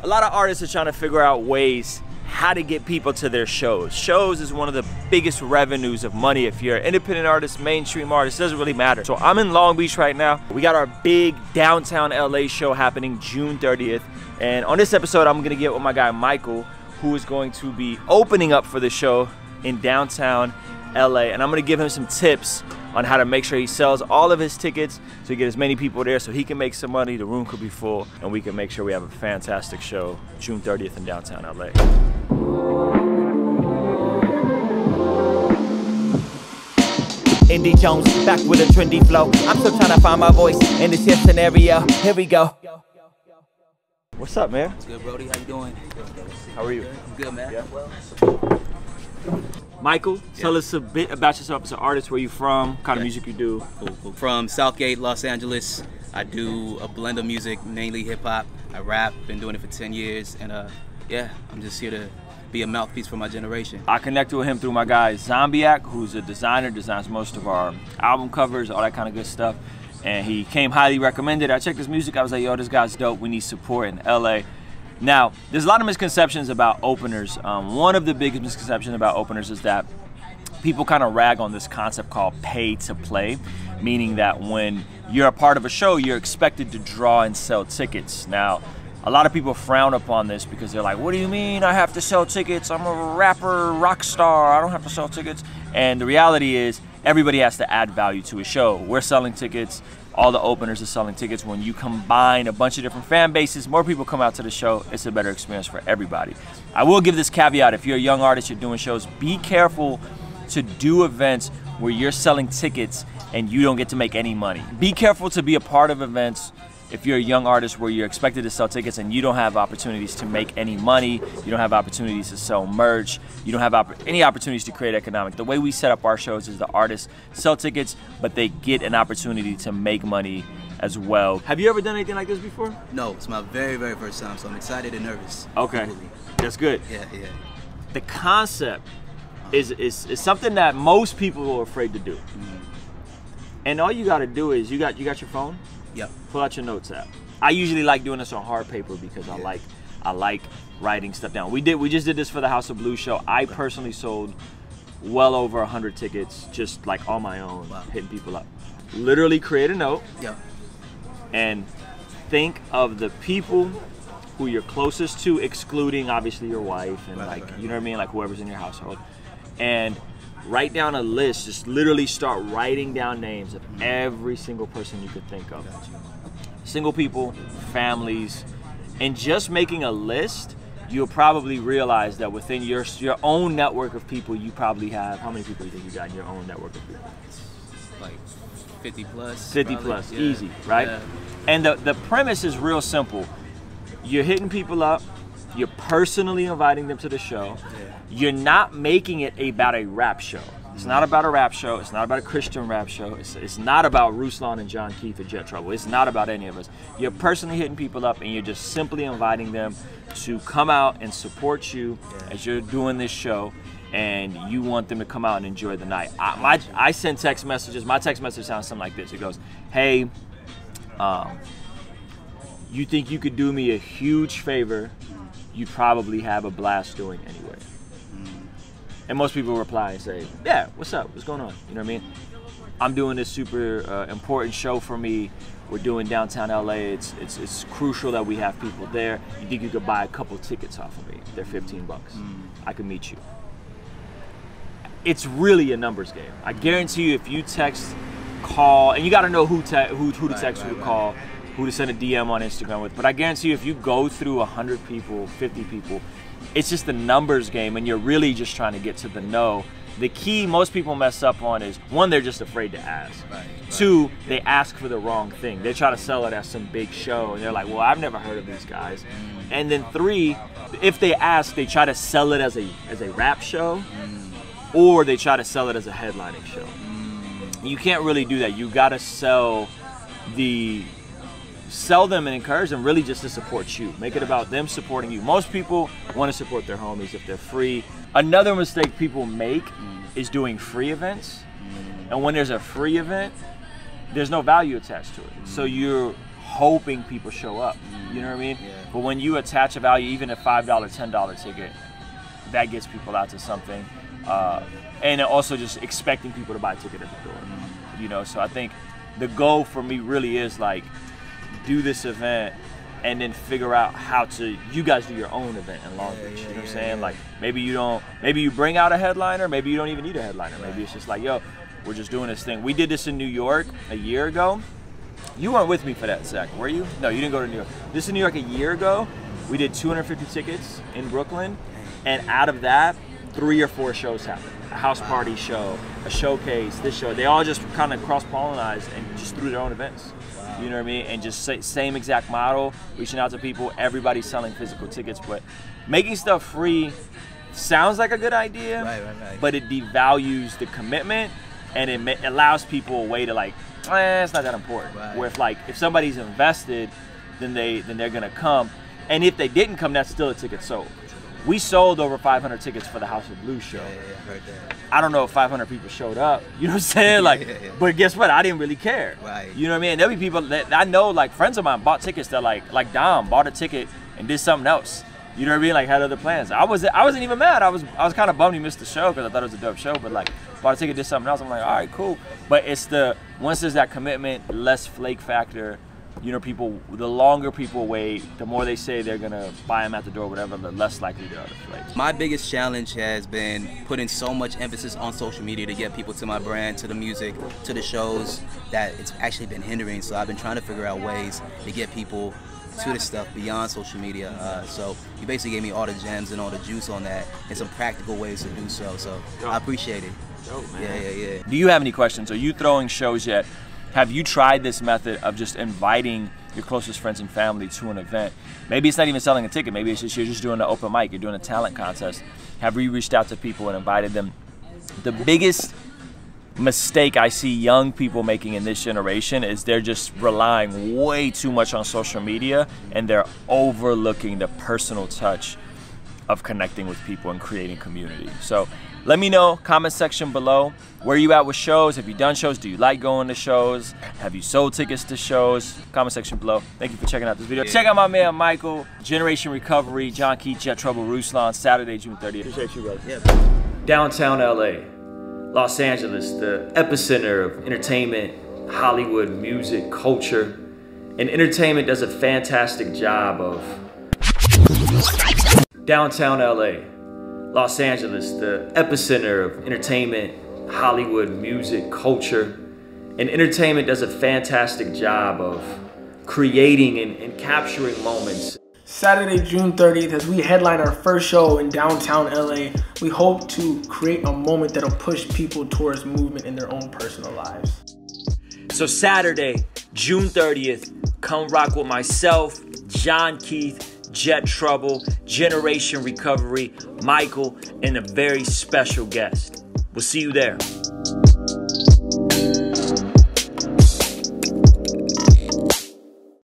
A lot of artists are trying to figure out ways how to get people to their shows. Shows is one of the biggest revenues of money. If you're an independent artist, mainstream artist, doesn't really matter. So I'm in Long Beach right now. We got our big downtown LA show happening June 30th. And on this episode, I'm gonna get with my guy Michael, who is going to be opening up for the show in downtown LA. And I'm gonna give him some tips on how to make sure he sells all of his tickets so he get as many people there so he can make some money, the room could be full, and we can make sure we have a fantastic show June 30th in downtown LA. Indie Jones, back with a trendy flow. I'm still trying to find my voice in this hip scenario. Here we go. What's up, man? What's good, Brody? How you doing? How are you? I'm good, man. Yeah. Michael, tell us a bit about yourself as an artist. Where you from? What kind of music you do? Cool. From Southgate, Los Angeles. I do a blend of music, mainly hip hop. I rap, been doing it for 10 years, and yeah, I'm just here to be a mouthpiece for my generation. I connected with him through my guy Zombiac, who's a designer, designs most of our album covers, all that kind of good stuff. And he came highly recommended. I checked his music, I was like, yo, this guy's dope, we need support in LA. Now, there's a lot of misconceptions about openers. One of the biggest misconceptions about openers is that people kind of rag on this concept called pay to play, meaning that when you're a part of a show, you're expected to draw and sell tickets. Now, a lot of people frown upon this because they're like, what do you mean I have to sell tickets? I'm a rapper, rock star, I don't have to sell tickets. And the reality is, everybody has to add value to a show. We're selling tickets, all the openers are selling tickets. When you combine a bunch of different fan bases, more people come out to the show, it's a better experience for everybody. I will give this caveat, if you're a young artist, you're doing shows, be careful to do events where you're selling tickets and you don't get to make any money. Be careful to be a part of events if you're a young artist where you're expected to sell tickets and you don't have opportunities to make any money, you don't have opportunities to sell merch, you don't have any opportunities to create economic. The way we set up our shows is the artists sell tickets, but they get an opportunity to make money as well. Have you ever done anything like this before? No, it's my very, very first time, so I'm excited and nervous. Okay, that's good. Yeah. The concept is something that most people are afraid to do. And all you gotta do is, you got your phone? Yep. Pull out your notes app. I usually like doing this on hard paper because I like writing stuff down. We just did this for the House of Blues show. I personally sold well over 100 tickets just like on my own, hitting people up. Literally create a note. Yep. And think of the people who you're closest to, excluding obviously your wife and you know what I mean, like whoever's in your household. And write down a list, just literally start writing down names of every single person you could think of. Single people, families, and just making a list, you'll probably realize that within your own network of people, you probably have, how many people do you think you got in your own network of people? Like 50 plus. 50 probably. Plus, yeah. Easy, right? Yeah. And the premise is real simple. You're hitting people up, you're personally inviting them to the show. Yeah. You're not making it about a rap show. It's not about a rap show. It's not about a Christian rap show. It's not about Ruslan and John Keith or Jet Trouble. It's not about any of us. You're personally hitting people up and you're just simply inviting them to come out and support you as you're doing this show, and you want them to come out and enjoy the night. I send text messages. My text message sounds something like this. It goes, hey, you think you could do me a huge favor? You probably have a blast doing anyway. And most people reply and say, yeah, what's up? What's going on? You know what I mean? I'm doing this super important show for me. We're doing downtown LA. It's crucial that we have people there. You think you could buy a couple tickets off of me? They're 15 bucks. I can meet you. It's really a numbers game. I guarantee you, if you text, call, and you got to know who to text, who to call, who to send a DM on Instagram with. But I guarantee you, if you go through 100 people, 50 people, it's just a numbers game, and you're really just trying to get to the know. The key most people mess up on is, one, they're just afraid to ask. Two, they ask for the wrong thing. They try to sell it as some big show, and they're like, well, I've never heard of these guys. And then three, if they ask, they try to sell it as a rap show, or they try to sell it as a headlining show. You can't really do that. You gotta sell them and encourage them really just to support you. Make it about them supporting you. Most people want to support their homies if they're free. Another mistake people make is doing free events. And when there's a free event, there's no value attached to it. So you're hoping people show up. You know what I mean? But when you attach a value, even a $5, $10 ticket, that gets people out to something. And also just expecting people to buy a ticket at the door. You know, so I think the goal for me really is like, do this event and then figure out how to, you guys do your own event in Long Beach. You know what I'm saying? Like maybe you bring out a headliner, maybe you don't even need a headliner. Maybe it's just like, yo, we're just doing this thing. We did this in New York a year ago. You weren't with me for that, Zach, were you? No, you didn't go to New York. This is New York a year ago. We did 250 tickets in Brooklyn, and out of that, 3 or 4 shows happened. A house party show, a showcase, this show. They all just kind of cross-pollinized and just threw their own events. Wow. You know what I mean? And just same exact model, reaching out to people, everybody selling physical tickets, but making stuff free sounds like a good idea, right. But it devalues the commitment, and it allows people a way to like, it's not that important. Right. Where if somebody's invested, then they're gonna come, and if they didn't come, that's still a ticket sold. We sold over 500 tickets for the House of Blues show. Yeah, heard that. I don't know if 500 people showed up. You know what I'm saying? Like, but guess what? I didn't really care. Right. You know what I mean? There'll be people that I know, like friends of mine, bought tickets that like Dom bought a ticket and did something else. You know what I mean? Like had other plans. I wasn't even mad. I was kind of bummed he missed the show because I thought it was a dope show. But like bought a ticket, did something else. I'm like, all right, cool. But it's once there's that commitment, less flake factor. You know, the longer people wait, the more they say they're gonna buy them at the door, whatever, the less likely they are to flake. My biggest challenge has been putting so much emphasis on social media to get people to my brand, to the music, to the shows, that it's actually been hindering. So I've been trying to figure out ways to get people to the stuff beyond social media. So you basically gave me all the gems and all the juice on that, and some practical ways to do so. So I appreciate it. Dope, man. Yeah. Do you have any questions? Are you throwing shows yet? Have you tried this method of just inviting your closest friends and family to an event? Maybe it's not even selling a ticket. Maybe it's just you're just doing an open mic. You're doing a talent contest. Have you reached out to people and invited them? The biggest mistake I see young people making in this generation is they're just relying way too much on social media, and they're overlooking the personal touch of connecting with people and creating community. So let me know, comment section below, where you at with shows? Have you done shows? Do you like going to shows? Have you sold tickets to shows? Comment section below. Thank you for checking out this video. Check out my man Michael, Generation Recovery, John Keith, Jet Trouble, Ruslan, Saturday, June 30th. Appreciate you, brother. Yeah. Downtown LA, Los Angeles, the epicenter of entertainment, Hollywood, music, culture. And entertainment does a fantastic job of Downtown LA, Los Angeles, the epicenter of entertainment, Hollywood, music, culture. And entertainment does a fantastic job of creating and capturing moments. Saturday, June 30th, as we headline our first show in downtown LA, we hope to create a moment that'll push people towards movement in their own personal lives. So Saturday, June 30th, come rock with myself, John Keith, Jet Trouble, Generation Recovery, Michael, and a very special guest. We'll see you there.